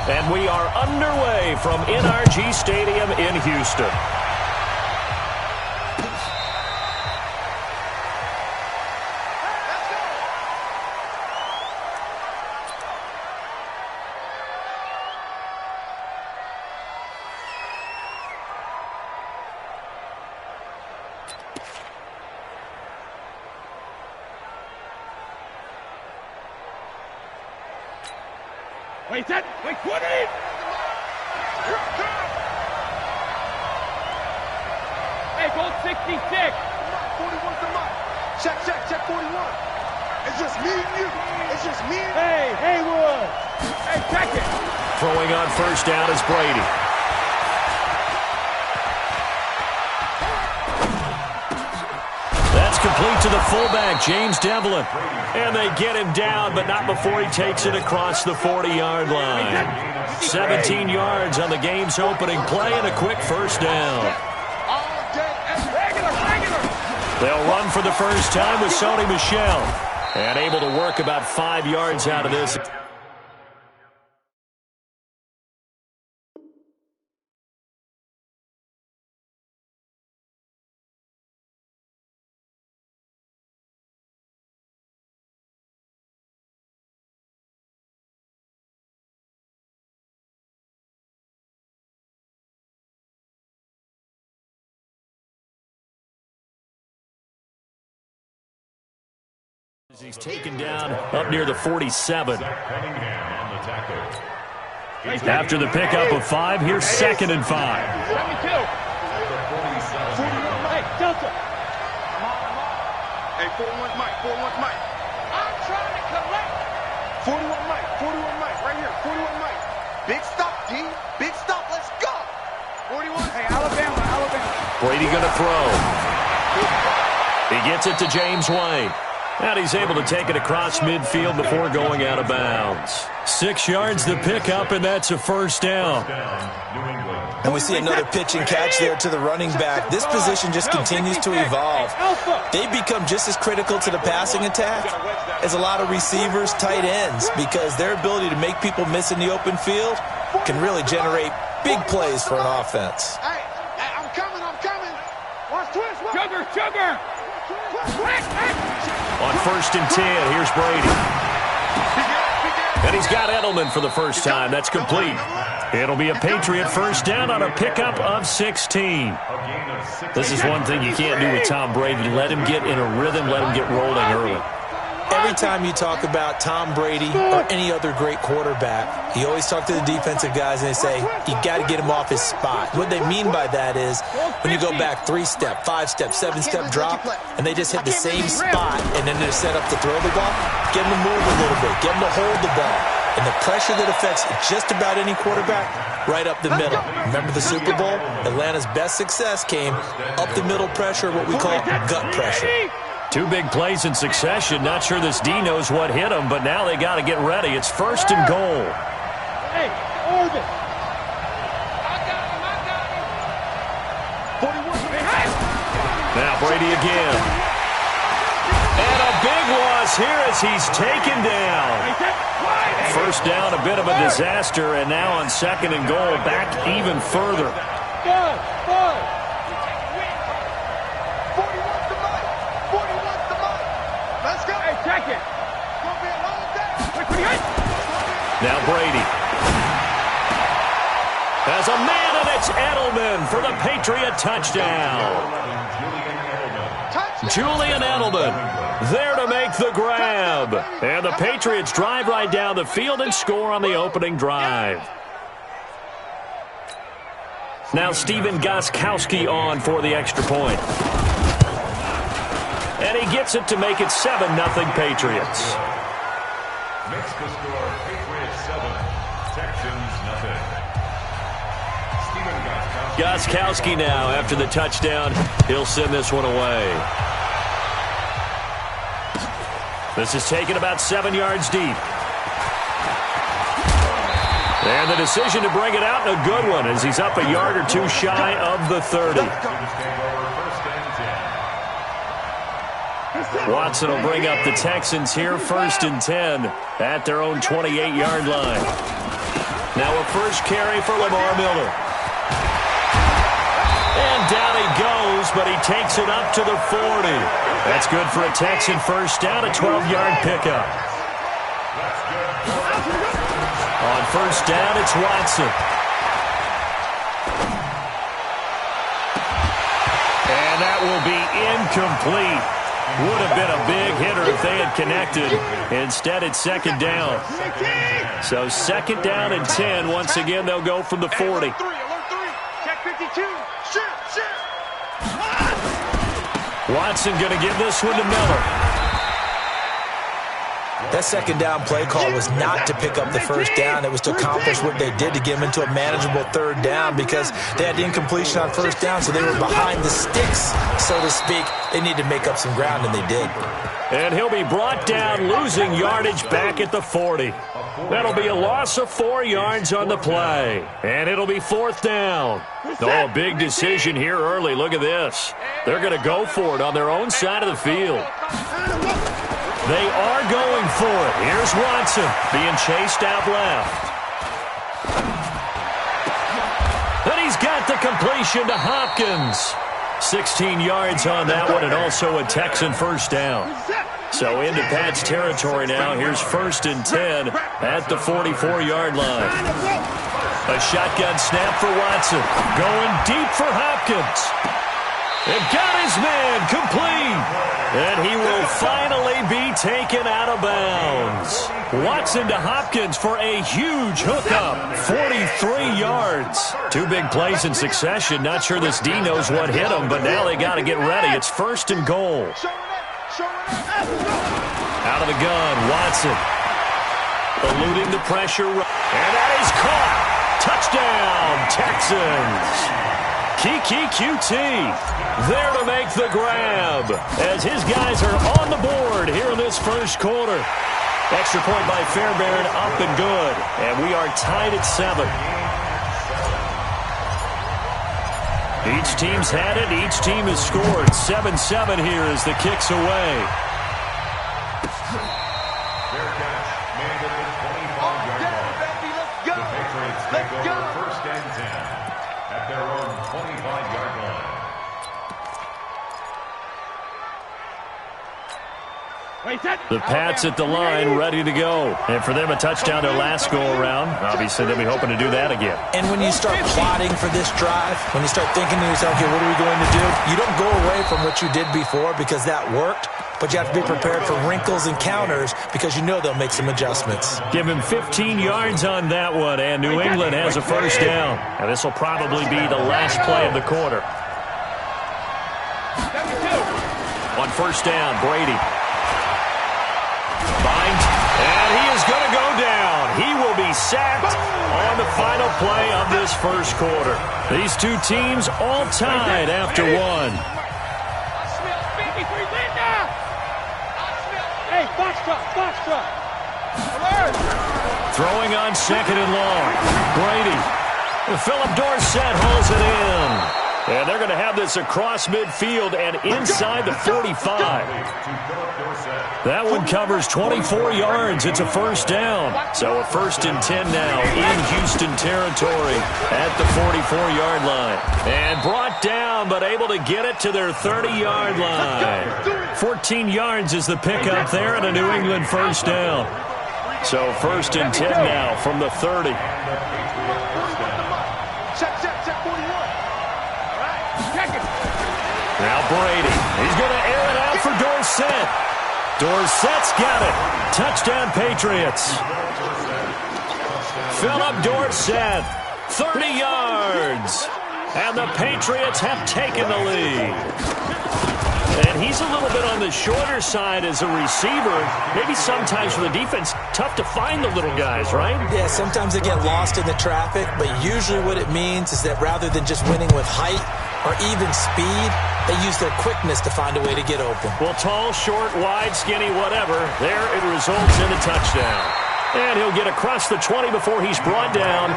And we are underway from NRG Stadium in Houston. Wait, set. Wait, 20. Hey, goal 66. 41's the mark. Check, 41. It's just me and you. It's just me and you. Hey, Haywood. Hey, check it. Throwing on first down is Brady. That's complete to the fullback, James Devlin. And they get him down, but not before he takes it across the 40-yard line. 17 yards on the game's opening play and a quick first down. They'll run for the first time with Sony Michel. And able to work about 5 yards out of this. He's taken down up near the 47. After the pickup of 5, here's 2nd and 5. Hey, Delta. Hey, 41's Mike. I'm trying to collect. 41 Mike, right here. 41 Mike. Big stop, D. Big stop. Let's go. 41. Hey, Alabama. Brady gonna throw. He gets it to James White. And he's able to take it across midfield before going out of bounds. 6 yards the pickup, and that's a first down. And we see another pitch and catch there to the running back. This position just continues to evolve. They become just as critical to the passing attack as a lot of receivers, tight ends, because their ability to make people miss in the open field can really generate big plays for an offense. Hey, I'm coming. Watch twist. Sugar. On 1st and 10, here's Brady. And he's got Edelman for the first time. That's complete. It'll be a Patriot first down on a pickup of 16. This is one thing you can't do with Tom Brady. Let him get in a rhythm. Let him get rolling early. Every time you talk about Tom Brady or any other great quarterback, you always talk to the defensive guys and they say, you got to get him off his spot. What they mean by that is when you go back 3-step, 5-step, 7-step drop, and they just hit the same spot, and then they're set up to throw the ball, get them to move a little bit, get them to hold the ball. And the pressure that affects just about any quarterback, right up the middle. Remember the Super Bowl? Atlanta's best success came up the middle pressure, what we call gut pressure. 2 big plays in succession. Not sure this D knows what hit him, but now they got to get ready. It's 1st and goal. Hey, Oregon. I got him. Now Brady again. And a big loss here as he's taken down. First down, a bit of a disaster, and now on 2nd and goal, back even further. Good. Check it. Now Brady. Has a man, and it's Edelman for the Patriot touchdown. Julian Edelman there to make the grab. And the Patriots drive right down the field and score on the opening drive. Now Steven Gostkowski on for the extra point. And he gets it to make it 7-0 Patriots. Makes the score Patriots 7, Texans nothing. Gostkowski now after the touchdown. He'll send this one away. This is taken about 7 yards deep. And the decision to bring it out, and a good one, as he's up a yard or 2 shy of the 30. Watson will bring up the Texans here, 1st and 10 at their own 28-yard line. Now a first carry for Lamar Miller. And down he goes, but he takes it up to the 40. That's good for a Texan first down, a 12-yard pickup. On first down, it's Watson. And that will be incomplete. Would have been a big hitter if they had connected. Instead, it's second down. So second down and 10. Once again, they'll go from the 40. Alert 3, check 52. Shoot. Watson going to give this one to Miller. That second down play call was not to pick up the first down. It was to accomplish what they did to get them into a manageable third down because they had the incompletion on first down, so they were behind the sticks, so to speak. They needed to make up some ground, and they did. And he'll be brought down, losing yardage back at the 40. That'll be a loss of 4 yards on the play. And it'll be fourth down. Oh, a big decision here early. Look at this. They're going to go for it on their own side of the field. They are going for it. Here's Watson being chased out left. And he's got the completion to Hopkins. 16 yards on that one, and also a Texan first down. So into Pat's territory now. Here's first and 10 at the 44-yard line. A shotgun snap for Watson. Going deep for Hopkins. And got his man complete. And he will finally be taken out of bounds. Watson to Hopkins for a huge hookup. 43 yards. 2 big plays in succession. Not sure this D knows what hit him, but now they got to get ready. It's first and goal. Out of the gun, Watson. Eluding the pressure. And that is caught. Touchdown, Texans. Kiki QT there to make the grab as his guys are on the board here in this first quarter. Extra point by Fairbairn, up and good. And we are tied at 7. Each team's had it. Each team has scored. 7-7 here as the kick's away. Fair catch made at the 25-yard line. The Patriots take over first and 10 at their own 25-yard line. The Pats at the line, ready to go. And for them, a touchdown their last go-around. Obviously, they'll be hoping to do that again. And when you start plotting for this drive, when you start thinking to yourself, okay, what are we going to do? You don't go away from what you did before because that worked, but you have to be prepared for wrinkles and counters because you know they'll make some adjustments. Give him 15 yards on that one, and New England has a first down. And this will probably be the last play of the quarter. On first down, Brady. Finds, and he is going to go down. He will be sacked on the final play of this first quarter. These two teams all tied after one. Hey, box truck. Throwing on second and long. Brady. Philip Dorsett hauls it in. And they're going to have this across midfield and inside the 45. That one covers 24 yards. It's a first down. So a first and 10 now in Houston territory at the 44-yard line. And brought down, but able to get it to their 30-yard line. 14 yards is the pickup there and a New England first down. So first and 10 now from the 30. Now Brady. He's going to air it out for Dorsett. Dorsett's got it. Touchdown, Patriots. Philip Dorsett, 30 yards. And the Patriots have taken the lead. And he's a little bit on the shorter side as a receiver. Maybe sometimes for the defense, tough to find the little guys, right? Yeah, sometimes they get lost in the traffic, but usually what it means is that rather than just winning with height or even speed, they use their quickness to find a way to get open. Well, tall, short, wide, skinny, whatever, there it results in a touchdown. And he'll get across the 20 before he's brought down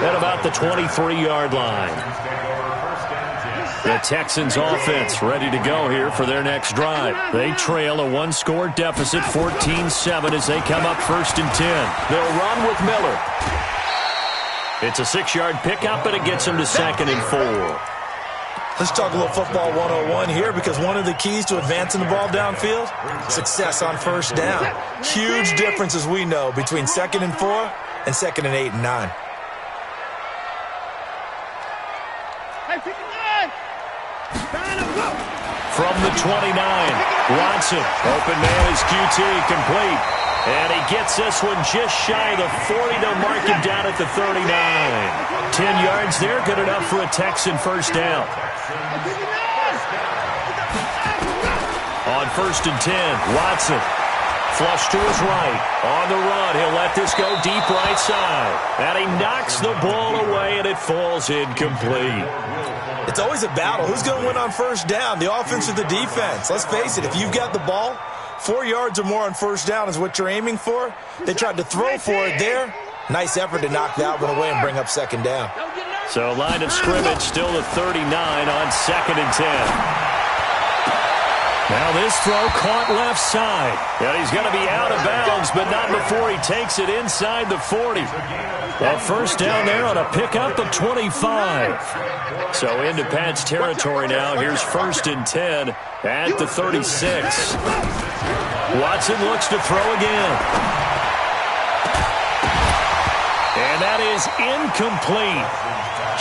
at about the 23-yard line. The Texans offense ready to go here for their next drive. They trail a one-score deficit, 14-7, as they come up first and 10. They'll run with Miller. It's a 6-yard pickup, and it gets him to 2nd and 4. Let's talk a little football 101 here, because one of the keys to advancing the ball downfield, success on first down. Huge difference, as we know, between 2nd and 4 and 2nd and 8 and 9. From the 29, Watson, open man is QT, complete. And he gets this one just shy of the 40. They'll mark him down at the 39. 10 yards there, good enough for a Texan first down. On 1st and 10, Watson. Flush to his right. On the run, he'll let this go deep right side. And he knocks the ball away, and it falls incomplete. It's always a battle. Who's going to win on first down, the offense or the defense? Let's face it, if you've got the ball, 4 yards or more on first down is what you're aiming for. They tried to throw for it there. Nice effort to knock that one away and bring up 2nd down. So line of scrimmage still the 39 on 2nd and 10. Now this throw caught left side. And he's going to be out of bounds, but not before he takes it inside the 40. A first down there on a pickup of 25. So into Pat's territory now. Here's 1st and 10 at the 36. Watson looks to throw again. And that is incomplete.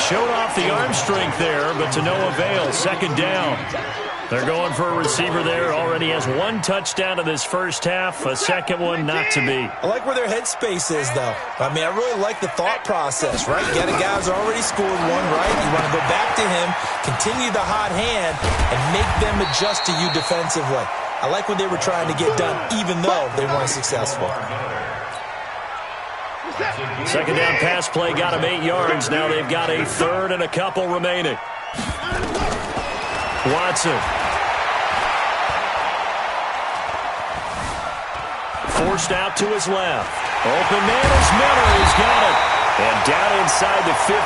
Showed off the arm strength there, but to no avail. 2nd down. They're going for a receiver there. Already has 1 touchdown in this first half. A second one not to be. I like where their headspace is, though. I mean, I really like the thought process, right? You got a guy who's already scored one, right? You want to go back to him, continue the hot hand, and make them adjust to you defensively. I like what they were trying to get done, even though they weren't successful. 2nd down pass play got him 8 yards. Now they've got a 3rd and a couple remaining. Watson. Forced out to his left. Open man is Miller. He's got it. And down inside the 15,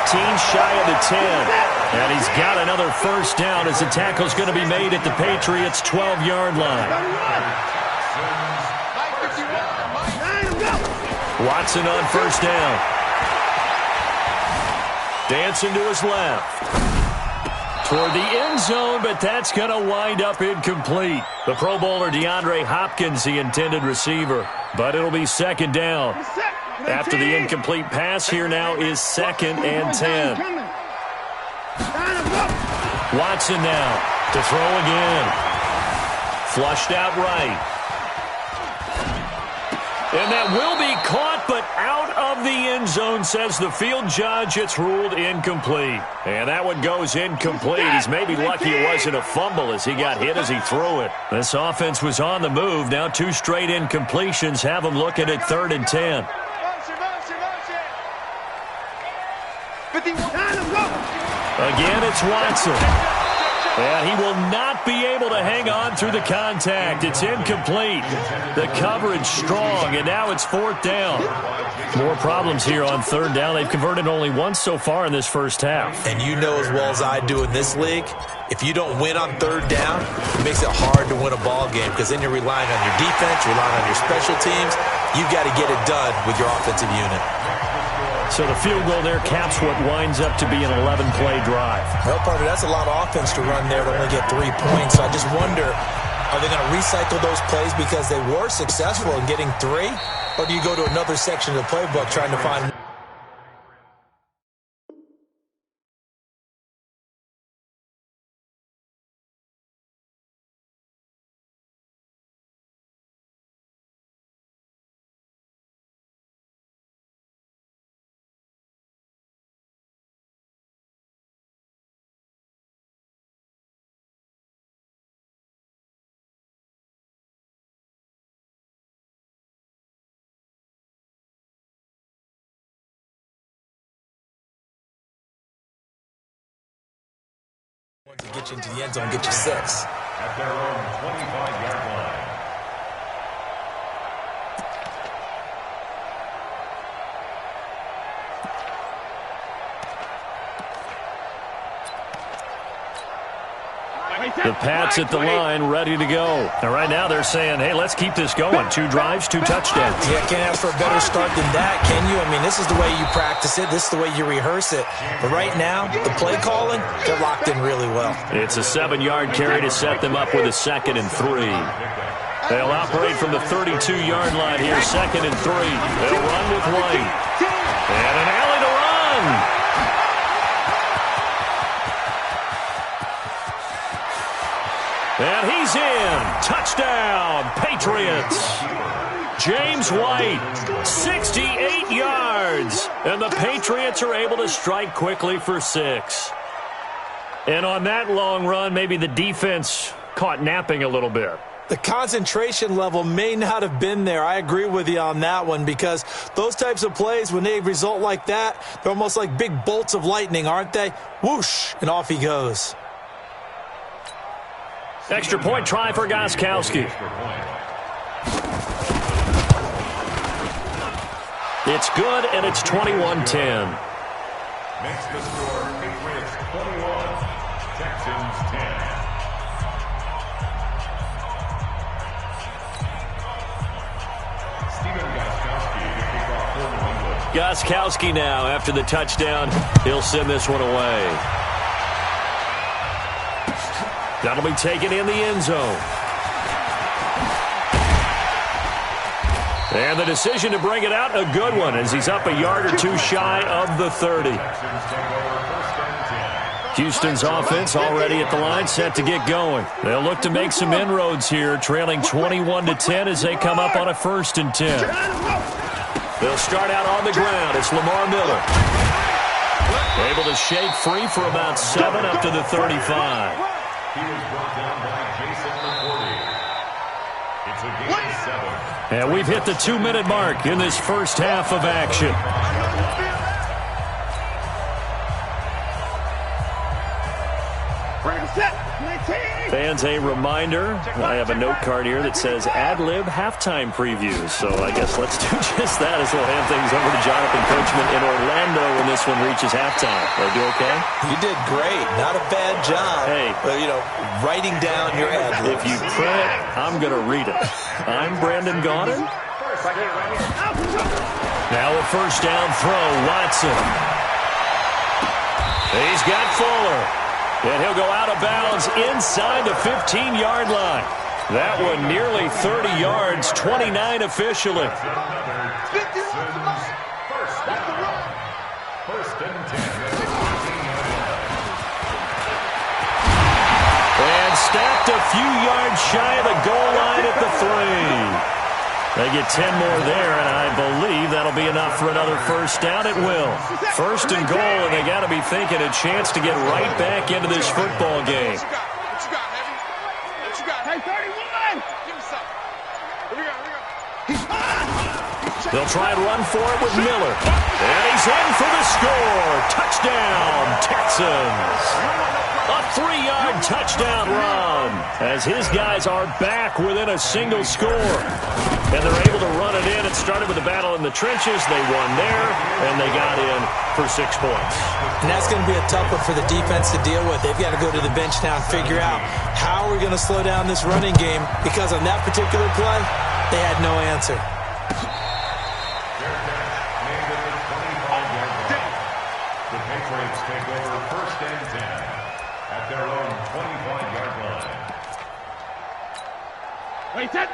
shy of the 10. And he's got another first down as the tackle's going to be made at the Patriots' 12-yard line. Watson on first down. Dancing to his left. Toward the end zone, but that's going to wind up incomplete. The Pro Bowler DeAndre Hopkins, the intended receiver. But it'll be 2nd down. After the incomplete pass, here now is 2nd and 10. Watson now to throw again. Flushed out right. And that will be caught, but out of the end zone, says the field judge. It's ruled incomplete. And that one goes incomplete. He's maybe lucky it wasn't a fumble as he got hit as he threw it. This offense was on the move. Now 2 straight incompletions have them looking at 3rd and 10. Again, it's Watson. And he will not be able to hang on through the contact. It's incomplete. The coverage strong, and now it's 4th down. More problems here on 3rd down. They've converted only once so far in this first half. And you know as well as I do in this league, if you don't win on 3rd down, it makes it hard to win a ball game because then you're relying on your defense, you're relying on your special teams. You've got to get it done with your offensive unit. So the field goal there caps what winds up to be an 11-play drive. Well, partner, that's a lot of offense to run there to only get 3 points. So I just wonder, are they going to recycle those plays because they were successful in getting 3? Or do you go to another section of the playbook trying to find... to get you into the end zone, get you 6. At their own 25-yard line. The Pats at the line, ready to go. And right now they're saying, hey, let's keep this going. 2 drives, 2 touchdowns. Yeah, can't ask for a better start than that, can you? I mean, this is the way you practice it. This is the way you rehearse it. But right now, the play calling, they're locked in really well. It's a 7-yard carry to set them up with a 2nd and 3. They'll operate from the 32-yard line here, 2nd and 3. They'll run with White. And an alley to run. And he's in. Touchdown, Patriots. James White, 68 yards. And the Patriots are able to strike quickly for 6. And on that long run, maybe the defense caught napping a little bit. The concentration level may not have been there. I agree with you on that one, because those types of plays, when they result like that, they're almost like big bolts of lightning, aren't they? Whoosh, and off he goes. Extra point try for Gostkowski. It's good, and it's 21-10. Makes the score Patriots 21, Texans 10. Gostkowski now after the touchdown. He'll send this one away. That'll be taken in the end zone. And the decision to bring it out, a good one, as he's up a yard or 2 shy of the 30. Houston's offense already at the line, set to get going. They'll look to make some inroads here, trailing 21-10 as they come up on a 1st and 10. They'll start out on the ground. It's Lamar Miller. Able to shake free for about 7 up to the 35. He was brought down by Jason McCourty. It's a gain of 7. And we've hit the 2-minute mark in this first half of action. Fans, a reminder, I have a note card here that says ad-lib halftime previews. So I guess let's do just that as we'll hand things over to Jonathan Coachman in Orlando when this one reaches halftime. Are you okay? You did great. Not a bad job. Hey. But, writing down your ad-libs. If you print it, I'm going to read it. I'm Brandon Gaudin. Now a first down throw, Watson. He's got Fuller. And he'll go out of bounds inside the 15-yard line. That one nearly 30 yards, 29 officially. And stacked a few yards shy of the goal line at the 3. They get 10 more there, and I believe that'll be enough for another first down. It will. 1st and goal, and they got to be thinking a chance to get right back into this football game. What you got, Heavy? What you got? Hey, 31! Give me something. Here we go. They'll try and run for it with Miller. And he's in for the score. Touchdown, Texans. A 3-yard touchdown run as his guys are back within a single score. And they're able to run it in. It started with a battle in the trenches. They won there, and they got in for 6 points. And that's going to be a tough one for the defense to deal with. They've got to go to the bench now and figure out how we're going to slow down this running game, because on that particular play, they had no answer. The Patriots take over 1st and 10 at their own 25-yard line.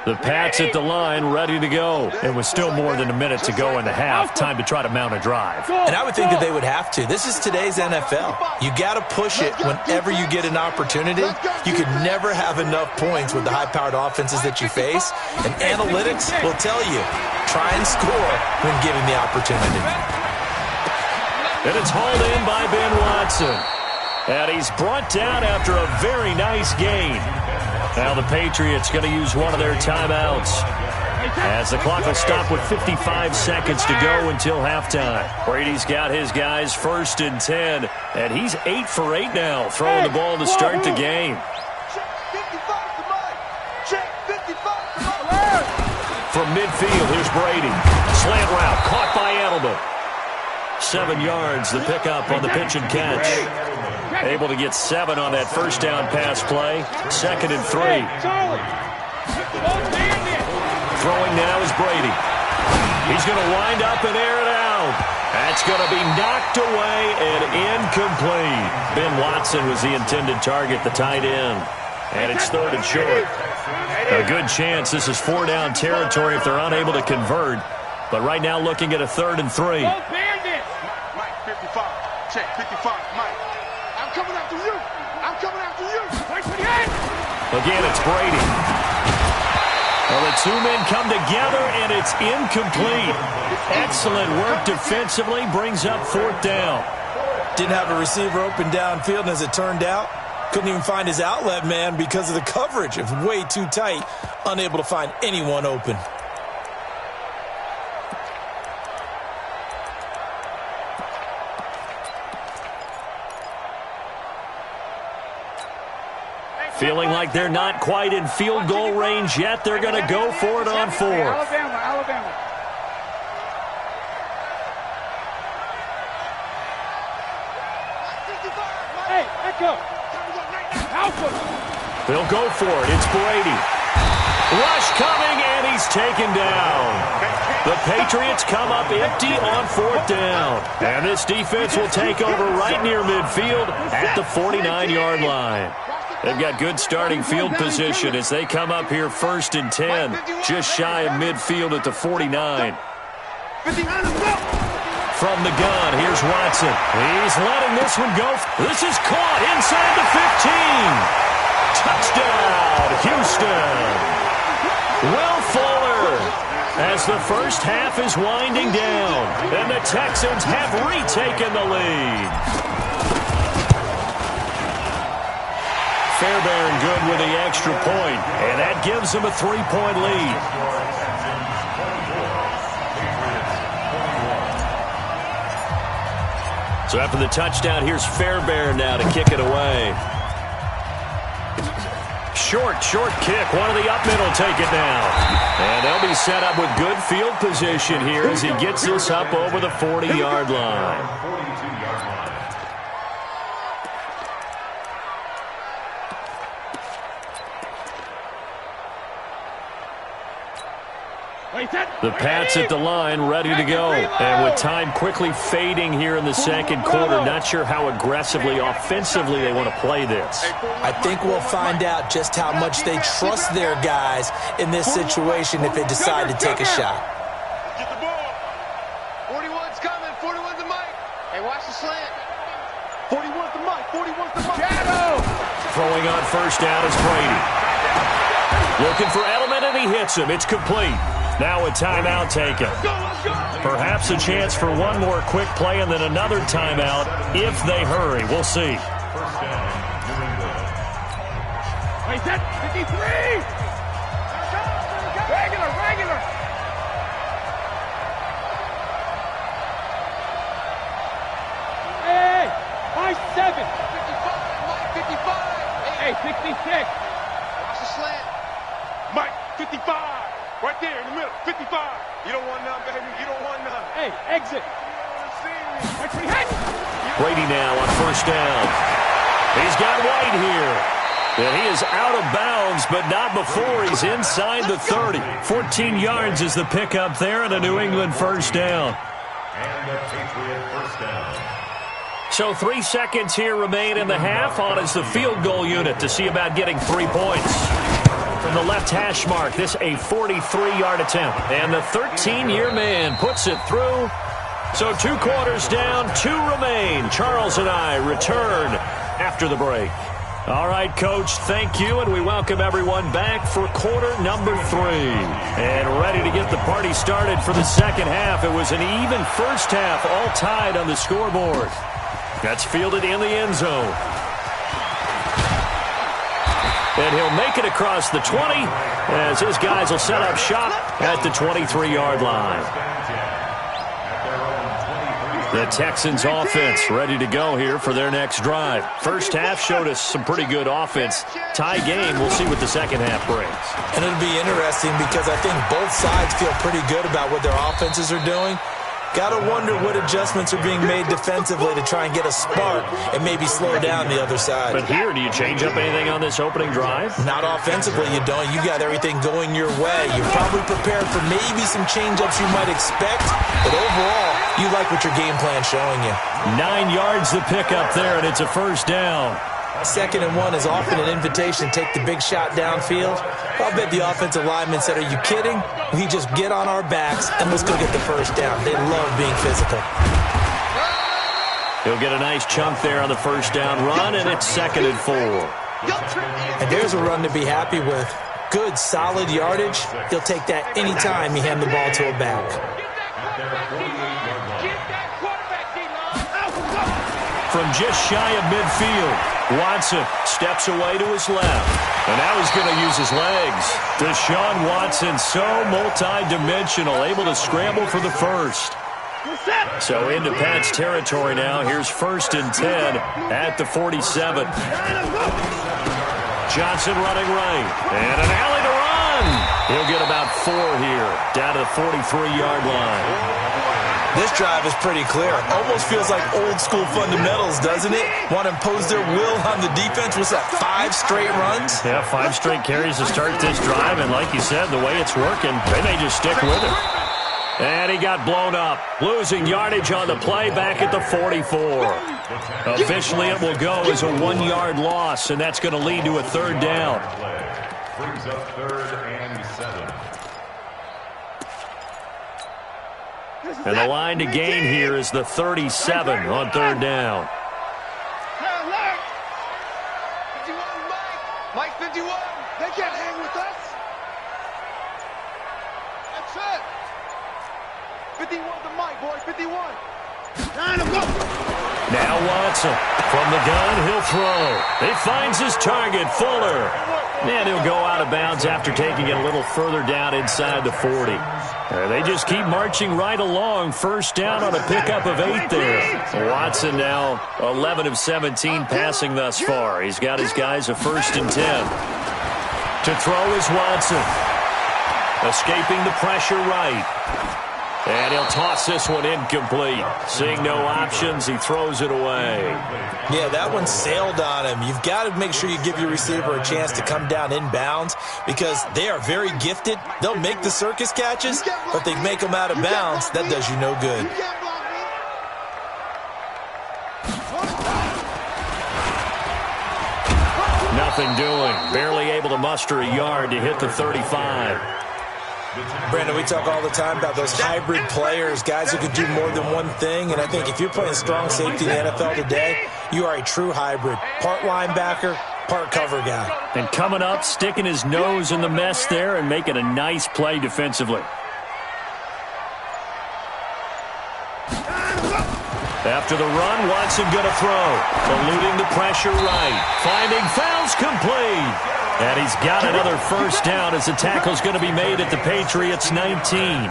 The Pats at the line, ready to go. And with still more than a minute to go in the half, time to try to mount a drive. And I would think that they would have to. This is today's NFL. You got to push it whenever you get an opportunity. You could never have enough points with the high-powered offenses that you face. And analytics will tell you, try and score when given the opportunity. And it's hauled in by Ben Watson. And he's brought down after a very nice gain. Now the Patriots going to use one of their timeouts, as the clock will stop with 55 seconds to go until halftime. Brady's got his guys 1st and 10, and he's 8 for 8 now, throwing the ball to start the game. From midfield, here's Brady. Slant route, caught by Edelman. 7 yards, the pickup on the pitch and catch. Able to get 7 on that first down pass play. 2nd and 3. Throwing now is Brady. He's going to wind up and air it out. That's going to be knocked away and incomplete. Ben Watson was the intended target, the tight end. And it's 3rd and short. A good chance this is 4-down territory if they're unable to convert. But right now looking at a 3rd and 3. Mike, 55. Check, 55. Mike, I'm coming after you. I'm coming after you. Again, it's Brady. Well, the 2 men come together, and it's incomplete. Excellent work defensively. Brings up 4th down. Didn't have a receiver open downfield, and as it turned out, couldn't even find his outlet man because of the coverage. It was way too tight, unable to find anyone open. Feeling like they're not quite in field goal range yet. They're going to go for it on 4th. Alabama. Hey, echo. They'll go for it. It's Brady. Rush coming, and he's taken down. The Patriots come up empty on 4th down. And this defense will take over right near midfield at the 49-yard line. They've got good starting field position as they come up here 1st and 10, just shy of midfield at the 49. From the gun, here's Watson. He's letting this one go. This is caught inside the 15. Touchdown, Houston. Will Fuller, as the first half is winding down, and the Texans have retaken the lead. Fairbairn good with the extra point, and that gives them a 3-point lead. So after the touchdown, here's Fairbairn now to kick it away. Short kick. One of the up mid will take it down. And they'll be set up with good field position here as he gets this up over the 40-yard line. The Pats at the line, ready to go. And with time quickly fading here in the 2nd quarter, not sure how aggressively, offensively they want to play this. I think we'll find out just how much they trust their guys in this situation if they decide to take a shot. Get the ball. 41's coming. 41's the mic. Hey, watch the slant. 41's the mic. 41's the mic. Shadow. Throwing on 1st down is Brady. Looking for Edelman, and he hits him. It's complete. Now a timeout taken. Perhaps a chance for one more quick play and then another timeout if they hurry. We'll see. 1st down, New England. Wait, that 53! Regular! Hey, 5-7! 55! Hey, 66! Watch the slant. Mike, 55! Right there in the middle, 55. You don't want none, baby. You don't want none. Hey, exit. Brady now on 1st down. He's got White here. And he is out of bounds, but not before he's inside the 30. 14 yards is the pickup there and a New England 1st down. And the Patriot 1st down. So 3 seconds here remain in the half. On is the field goal unit to see about getting 3 points. From the left hash mark, this a 43-yard attempt. And the 13-year man puts it through. So 2 quarters down, 2 remain. Charles and I return after the break. All right, Coach, thank you, and we welcome everyone back for quarter number 3. And ready to get the party started for the 2nd half. It was an even first half, all tied on the scoreboard. That's fielded in the end zone. And he'll make it across the 20 as his guys will set up shop at the 23-yard line. The Texans offense ready to go here for their next drive. First half showed us some pretty good offense. Tie game, we'll see what the 2nd half brings. And it'll be interesting because I think both sides feel pretty good about what their offenses are doing. Got to wonder what adjustments are being made defensively to try and get a spark and maybe slow down the other side. But here, do you change up anything on this opening drive? Not offensively, you don't. You got everything going your way. You're probably prepared for maybe some change-ups you might expect, but overall, you like what your game plan's showing you. 9 yards to pick up there, and it's a first down. 2nd and 1 is often an invitation to take the big shot downfield. I'll bet the offensive lineman said, are you kidding? We just get on our backs, and let's go get the first down. They love being physical. He'll get a nice chunk there on the first down run, and it's 2nd and 4. And there's a run to be happy with. Good, solid yardage. He'll take that anytime you hand the ball to a back. From just shy of midfield, Watson steps away to his left. And now he's going to use his legs. Deshaun Watson, so multi-dimensional, able to scramble for the first. So into Pat's territory now. Here's 1st and 10 at the 47. Johnson running right. And an alley to run. He'll get about 4 here, down to the 43-yard line. This drive is pretty clear. Almost feels like old-school fundamentals, doesn't it? Want to impose their will on the defense. What's that, 5 straight runs? Yeah, 5 straight carries to start this drive. And like you said, the way it's working, they may just stick with it. And he got blown up. Losing yardage on the play back at the 44. Officially, it will go as a 1-yard loss, and that's going to lead to a 3rd down. Brings up 3rd and 7. And the line to gain here is the 37 on 3rd down. 51, Mike. Mike 51. They can't hang with us. That's it. 51 to Mike, boy. 51. Now Watson. From the gun, he'll throw. He finds his target, Fuller. And he'll go out of bounds after taking it a little further down inside the 40. They just keep marching right along. First down on a pickup of 8 there. Watson now 11 of 17 passing thus far. He's got his guys a 1st and 10. To throw is Watson. Escaping the pressure right. And he'll toss this one incomplete. Seeing no options, he throws it away. Yeah, that one sailed on him. You've got to make sure you give your receiver a chance to come down inbounds because they are very gifted. They'll make the circus catches, but if they make them out of bounds, that does you no good. Nothing doing. Barely able to muster a yard to hit the 35. Brandon, we talk all the time about those hybrid players, guys who can do more than one thing, and I think if you're playing strong safety in the NFL today, you are a true hybrid. Part linebacker, part cover guy. And coming up, sticking his nose in the mess there and making a nice play defensively. After the run, Watson going to throw. Eluding the pressure right. Finding fouls complete. And he's got another first down as the tackle's going to be made at the Patriots' 19.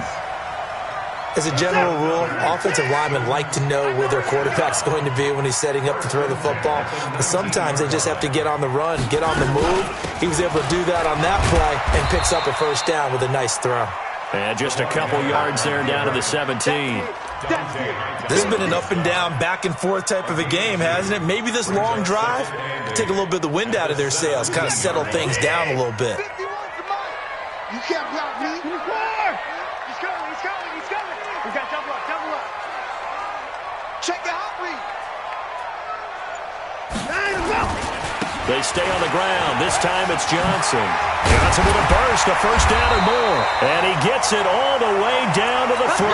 As a general rule, offensive linemen like to know where their quarterback's going to be when he's setting up to throw the football. But sometimes they just have to get on the run, get on the move. He was able to do that on that play and picks up a first down with a nice throw. And just a couple yards there down to the 17. This has been an up and down, back and forth type of a game, hasn't it? Maybe this long drive take a little bit of the wind out of their sails, kind of settle things down a little bit. You can't block me. He's coming. He's got double up. Check the hot read. They stay on the ground. This time it's Johnson. Johnson with a burst, a first down or more. And he gets it all the way down to the 3.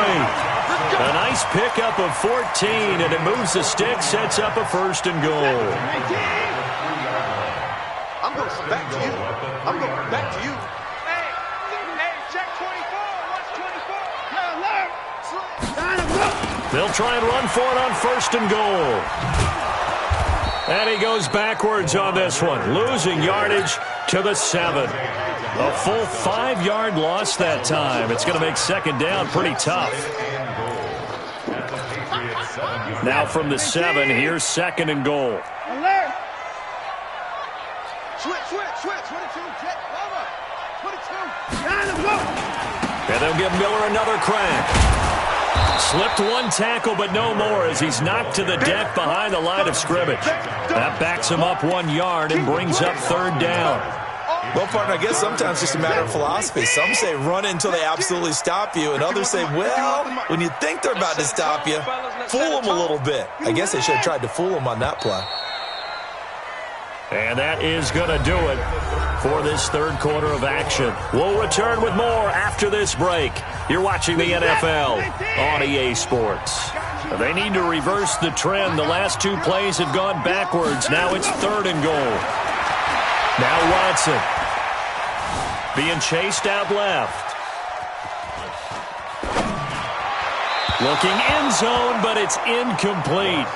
A nice pickup of 14, and it moves the stick, sets up a 1st and goal. I'm going back to you. Hey, check 24. Watch 24. They'll try and run for it on 1st and goal. And he goes backwards on this one, losing yardage to the 7. A full 5-yard loss that time. It's going to make 2nd down pretty tough. Now from the 7, here's 2nd and goal. Alert! Switch. 22. Jet, Lava. 22. And they'll give Miller another crack. Slipped one tackle, but no more as he's knocked to the deck behind the line of scrimmage. That backs him up 1 yard and brings up third down. Well, partner, I guess sometimes it's just a matter of philosophy. Some say run until they absolutely stop you, and others say, well, when you think they're about to stop you, fool them a little bit. I guess they should have tried to fool them on that play. And that is going to do it for this third quarter of action. We'll return with more after this break. You're watching the NFL on EA Sports. They need to reverse the trend. The last 2 plays have gone backwards. Now it's 3rd and goal. Now Watson being chased out left. Looking end zone, but it's incomplete.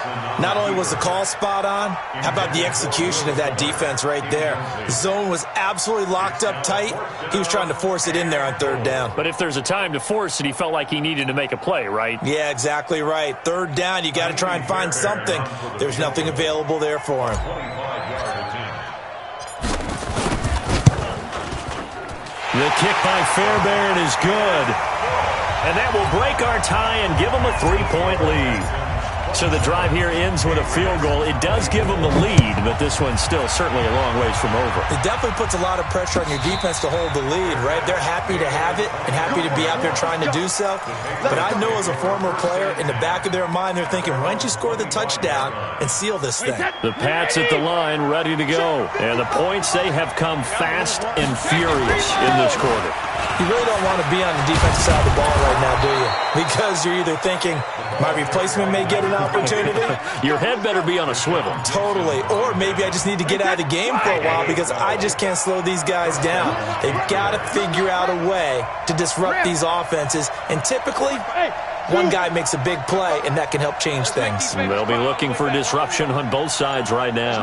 Not only was the call spot on, how about the execution of that defense right there? The zone was absolutely locked up tight. He was trying to force it in there on 3rd down. But if there's a time to force it, he felt like he needed to make a play, right? Yeah, exactly right. 3rd down, you got to try and find something. There's nothing available there for him. The kick by Fairbairn is good. And that will break our tie and give them a 3-point lead. So the drive here ends with a field goal. It does give them the lead, but this one's still certainly a long ways from over. It definitely puts a lot of pressure on your defense to hold the lead, right? They're happy to have it and happy to be out there trying to do so. But I know as a former player, in the back of their mind, they're thinking, why don't you score the touchdown and seal this thing? The Pats at the line ready to go. And the points, they have come fast and furious in this quarter. You really don't want to be on the defensive side of the ball right now, do you? Because you're either thinking, my replacement may get an opportunity. Your head better be on a swivel. Totally. Or maybe I just need to get out of the game for a while because I just can't slow these guys down. They've got to figure out a way to disrupt these offenses. And typically, one guy makes a big play, and that can help change things. They'll be looking for disruption on both sides right now.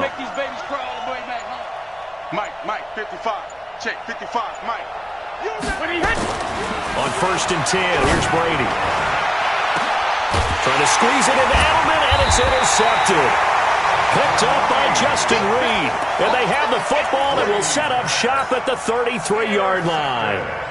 Mike, 55. Check, 55, Mike. On 1st and 10, here's Brady. Trying to squeeze it into Edelman, and it's intercepted. Picked up by Justin Reed. And they have the football and will set up shop at the 33-yard line.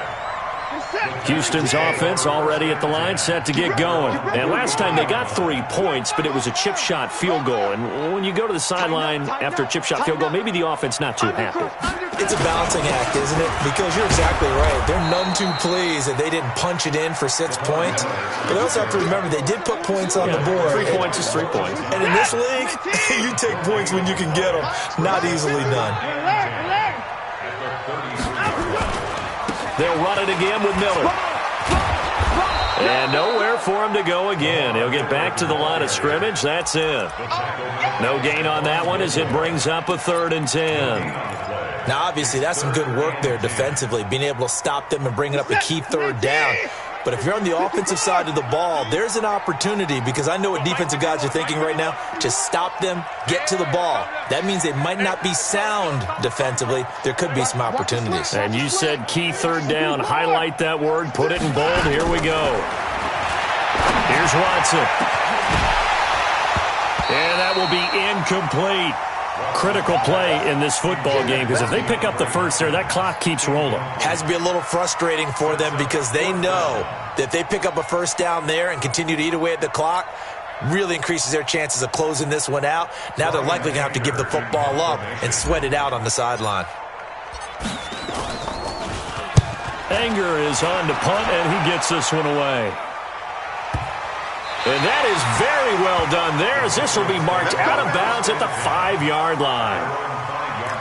Houston's offense already at the line, set to get going. And last time they got 3 points, but it was a chip shot field goal. And when you go to the sideline after a chip shot field goal, maybe the offense not too happy. It's a balancing act, isn't it? Because you're exactly right. They're none too pleased that they didn't punch it in for 6 points. But they also have to remember they did put points on the board. 3 points is 3 points. And in this league, you take points when you can get them. Not easily done. They'll run it again with Miller. And nowhere for him to go again. He'll get back to the line of scrimmage. That's it. No gain on that one as it brings up a 3rd and 10. Now, obviously, that's some good work there defensively, being able to stop them and bringing up a key 3rd down. But if you're on the offensive side of the ball, there's an opportunity because I know what defensive guys are thinking right now. Just stop them, get to the ball. That means they might not be sound defensively. There could be some opportunities. And you said key 3rd down. Highlight that word. Put it in bold. Here we go. Here's Watson. And that will be incomplete. Critical play in this football game because if they pick up the first there, that clock keeps rolling. Has to be a little frustrating for them because they know that if they pick up a first down there and continue to eat away at the clock, really increases their chances of closing this one out. Now they're likely going to have to give the football up and sweat it out on the sideline. Anger is on to punt, and he gets this one away. And that is very well done there as this will be marked out of bounds at the 5-yard line.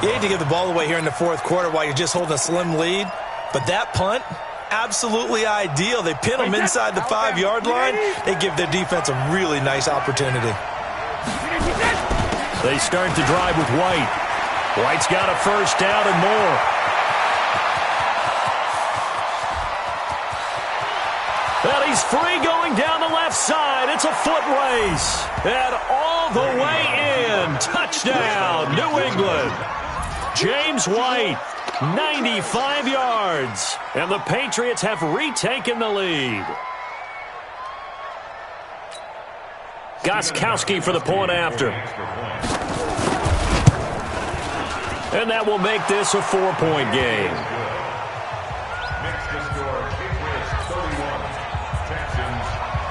You hate to give the ball away here in the 4th quarter while you're just holding a slim lead, but that punt, absolutely ideal. They pin them inside the 5-yard line. They give their defense a really nice opportunity. They start to drive with White. White's got a first down and more. And he's free going down the left side. It's a foot race. And all the way in. Touchdown, New England. James White, 95 yards. And the Patriots have retaken the lead. Gostkowski for the point after. And that will make this a 4-point game. Makes the score Patriots 31, Texans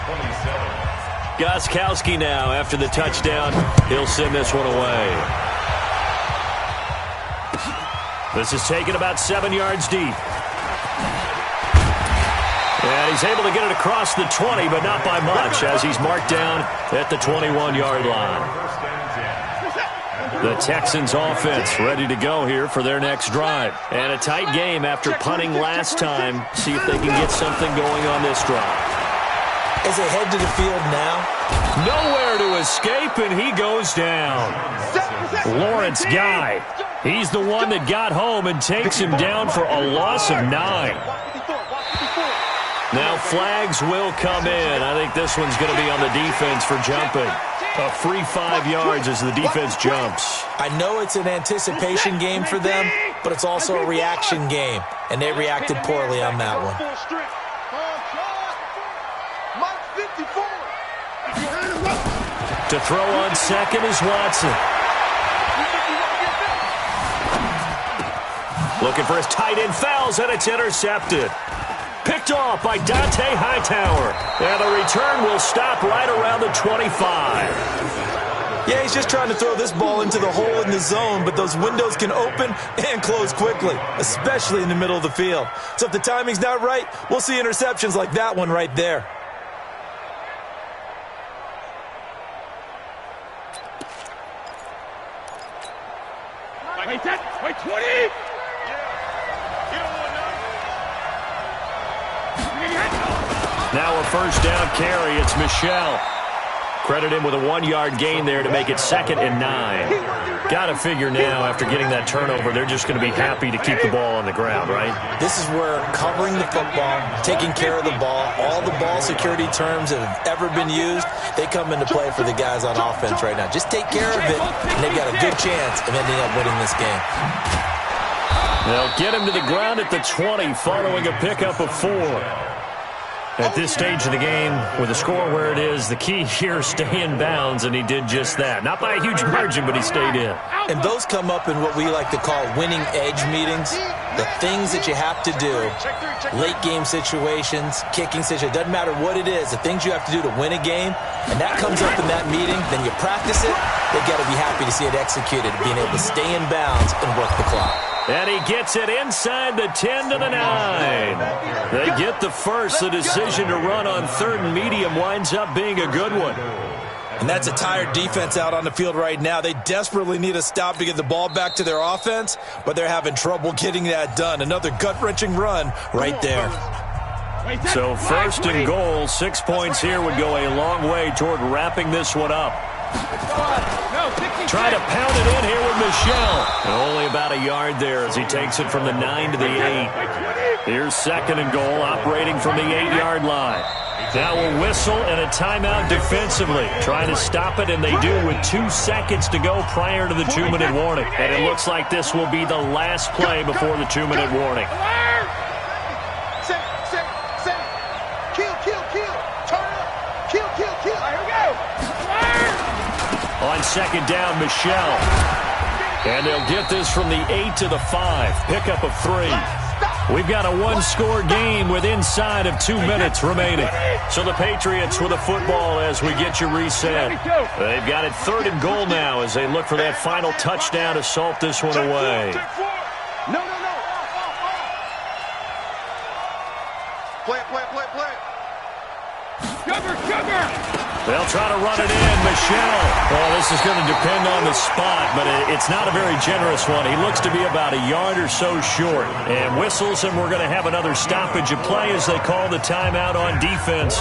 27. Gostkowski now, after the touchdown, he'll send this one away. This is taken about 7 yards deep. And he's able to get it across the 20, but not by much, as he's marked down at the 21-yard line. The Texans offense ready to go here for their next drive. And a tight game after punting last time. See if they can get something going on this drive. As they head to the field now. Nowhere to escape, and he goes down. Lawrence Guy. He's the one that got home and takes him down for a loss of 9. Now flags will come in. I think this one's going to be on the defense for jumping. A free 5 yards as the defense jumps. I know it's an anticipation game for them, but it's also a reaction game, and they reacted poorly on that one. To throw on second is Watson. Looking for his tight end, fouls, and it's intercepted. Picked off by Dante Hightower. And the return will stop right around the 25. Yeah, he's just trying to throw this ball into the hole in the zone, but those windows can open and close quickly, especially in the middle of the field. So if the timing's not right, we'll see interceptions like that one right there. Wait, 20! Now a first down carry. It's Michelle. Credit him with a 1-yard gain there to make it 2nd and 9. Got to figure now, after getting that turnover, they're just going to be happy to keep the ball on the ground, right? This is where covering the football, taking care of the ball, all the ball security terms that have ever been used, they come into play for the guys on offense right now. Just take care of it, and they've got a good chance of ending up winning this game. They'll get him to the ground at the 20 following a pickup of 4. At this stage of the game, with the score where it is, the key here is stay in bounds, and he did just that. Not by a huge margin, but he stayed in. And those come up in what we like to call winning edge meetings. The things that you have to do, late game situations, kicking situations, doesn't matter what it is, the things you have to do to win a game, and that comes up in that meeting, then you practice it, they've got to be happy to see it executed, being able to stay in bounds and work the clock. And he gets it inside the 10 to the 9. They get the first. The decision to run on 3rd and medium winds up being a good one. And that's a tired defense out on the field right now. They desperately need a stop to get the ball back to their offense, but they're having trouble getting that done. Another gut-wrenching run right there. So 1st and goal, 6 points here would go a long way toward wrapping this one up. Try to pound it in here with Michelle. And only about a yard there as he takes it from the 9 to the 8. Here's 2nd and goal, operating from the 8-yard line. Now we'll whistle and a timeout defensively. Trying to stop it, and they do with 2 seconds to go prior to the 2-minute warning. And it looks like this will be the last play before the 2-minute warning. On 2nd down, Michelle. And they'll get this from the 8 to the 5. Pickup of 3. We've got a 1-score game with inside of 2 minutes remaining. So the Patriots with the football as we get you reset. They've got it 3rd and goal now as they look for that final touchdown to salt this one away. No. Play it. Sugar! They'll try to run it in. Michelle. Well, this is going to depend on the spot, but it's not a very generous one. He looks to be about a yard or so short. And whistles, and we're going to have another stoppage of play as they call the timeout on defense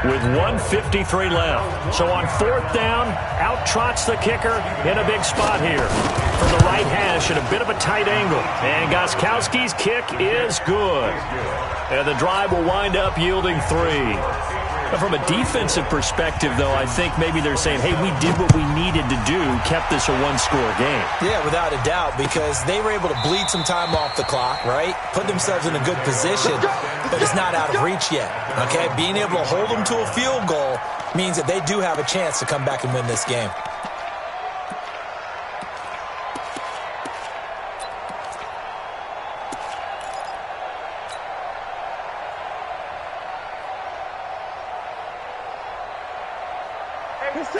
with 1:53 left. So on 4th down, out trots the kicker in a big spot here from the right hash at a bit of a tight angle. And Gostkowski's kick is good. And the drive will wind up yielding 3. From a defensive perspective, though, I think maybe they're saying, hey, we did what we needed to do, kept this a 1-score game. Yeah, without a doubt, because they were able to bleed some time off the clock, right? Put themselves in a good position, but it's not out of reach yet, okay? Being able to hold them to a field goal means that they do have a chance to come back and win this game.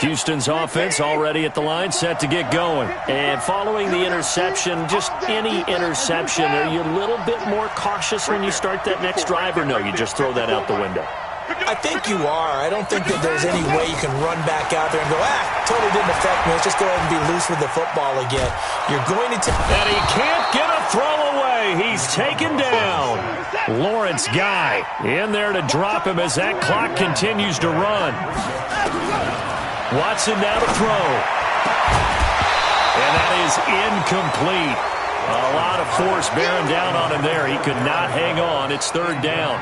Houston's offense already at the line, set to get going. And following the interception, just any interception, are you a little bit more cautious when you start that next drive, or no, you just throw that out the window? I think you are. I don't think that there's any way you can run back out there and go, totally didn't affect me. Let's just go ahead and be loose with the football again. You're going to and he can't get a throw away. He's taken down. Lawrence Guy in there to drop him as that clock continues to run. Watson now to throw. And that is incomplete. A lot of force bearing down on him there. He could not hang on. It's third down.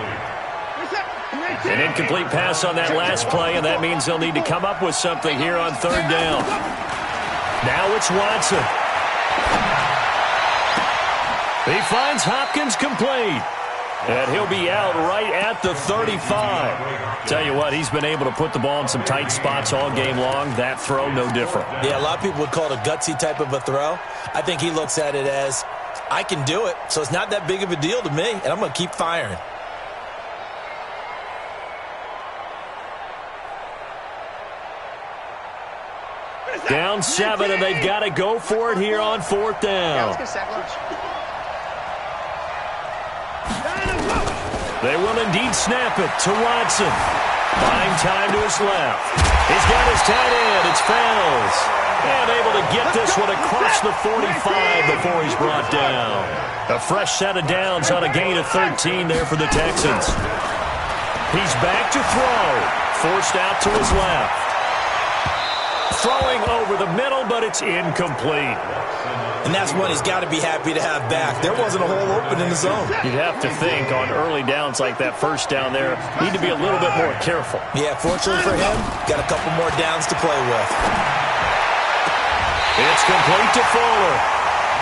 An incomplete pass on that last play, and that means they'll need to come up with something here on third down. Now it's Watson. He finds Hopkins complete. And he'll be out right at the 35. Tell you what, he's been able to put the ball in some tight spots all game long. That throw, no different. Yeah, a lot of people would call it a gutsy type of a throw. I think he looks at it as, I can do it, so it's not that big of a deal to me, and I'm going to keep firing. Down 7, and they've got to go for it here on fourth down. They will indeed snap it to Watson. Buying time to his left. He's got his tight end. It's Fells. And able to get this one across the 45 before he's brought down. A fresh set of downs on a gain of 13 there for the Texans. He's back to throw. Forced out to his left. Throwing over the middle, but it's incomplete. And that's one he's got to be happy to have back. There wasn't a hole open in the zone. You'd have to think on early downs like that first down there, need to be a little bit more careful. Yeah, fortunately for him, got a couple more downs to play with. It's complete to Fuller.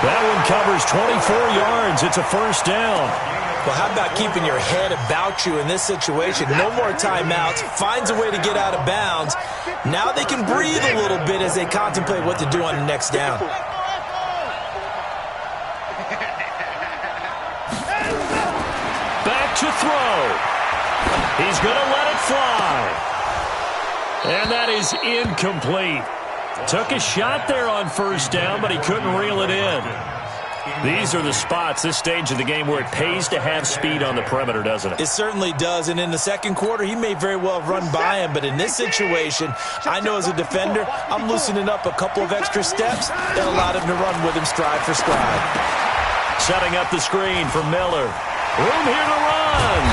That one covers 24 yards. It's a first down. Well, how about keeping your head about you in this situation? No more timeouts. Finds a way to get out of bounds. Now they can breathe a little bit as they contemplate what to do on the next down. Back to throw. He's going to let it fly. And that is incomplete. Took a shot there on first down, but he couldn't reel it in. These are the spots, this stage of the game, where it pays to have speed on the perimeter, doesn't it? It certainly does, and in the second quarter, he may very well have run by him, but in this situation, I know as a defender, I'm loosening up a couple of extra steps that allowed him to run with him stride for stride. Setting up the screen for Miller. Room here to run.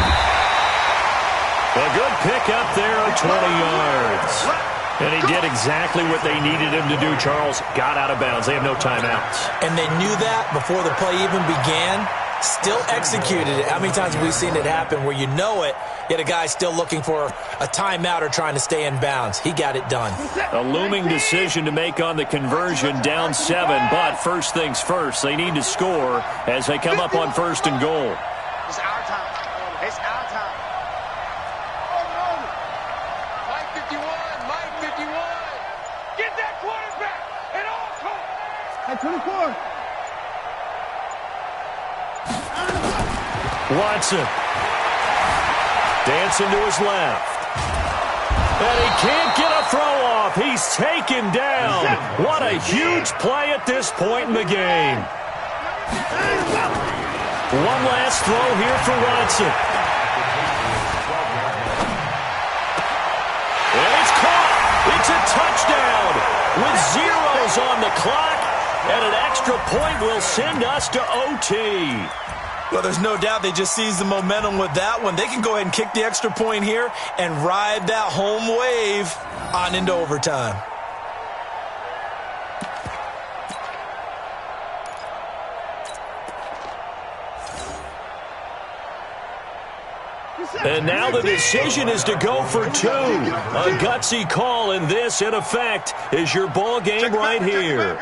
A good pick up there of 20 yards. And he did exactly what they needed him to do, Charles. Got out of bounds. They have no timeouts. And they knew that before the play even began. Still executed it. How many times have we seen it happen where you know it, yet a guy's still looking for a timeout or trying to stay in bounds? He got it done. A looming decision to make on the conversion, down 7. But first things first, they need to score as they come up on first and goal. It's our time. It's our time. Mike 51. Mike 51. Get that quarterback at all costs. At 24. Watson. Dancing to his left. And he can't get a throw off. He's taken down. What a huge play at this point in the game. One last throw here for Watson. And it's caught. It's a touchdown with zeros on the clock. And an extra point will send us to OT. Well, there's no doubt they just seized the momentum with that one. They can go ahead and kick the extra point here and ride that home wave on into overtime. And now the decision is to go for 2. A gutsy call, and this, in effect, is your ball game right here.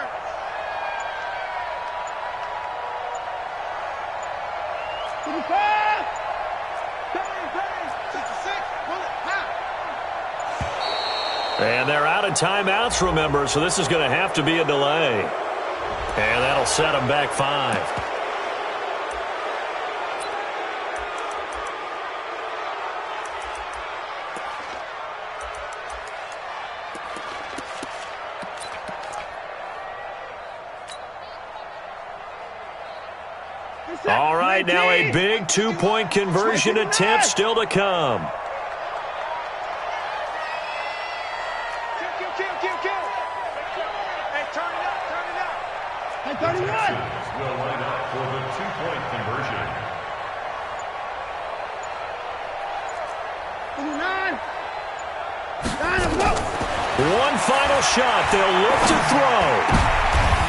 And they're out of timeouts, remember, so this is going to have to be a delay. And that'll set them back 5. All right, now a big two-point conversion attempt still to come. Hey, turn it up, turn it up. The Texans will line up for the two-point conversion. One final shot. They'll look to throw.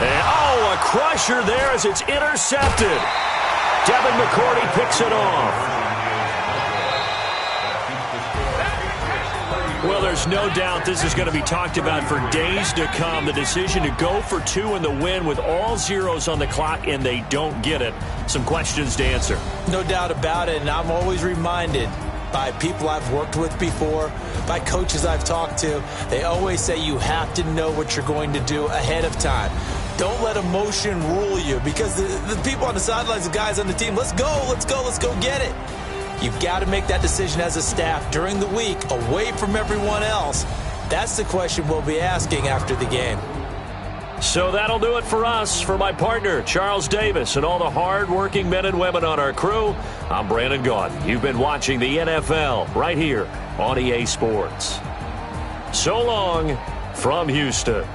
And, oh, a crusher there as it's intercepted. Devin McCourty picks it off. Well, there's no doubt this is going to be talked about for days to come. The decision to go for two in the win with all zeros on the clock, and they don't get it. Some questions to answer. No doubt about it, and I'm always reminded by people I've worked with before, by coaches I've talked to, they always say you have to know what you're going to do ahead of time. Don't let emotion rule you, because the people on the sidelines, the guys on the team, let's go get it. You've got to make that decision as a staff during the week, away from everyone else. That's the question we'll be asking after the game. So that'll do it for us. For my partner, Charles Davis, and all the hard-working men and women on our crew, I'm Brandon Gaudin. You've been watching the NFL right here on EA Sports. So long from Houston.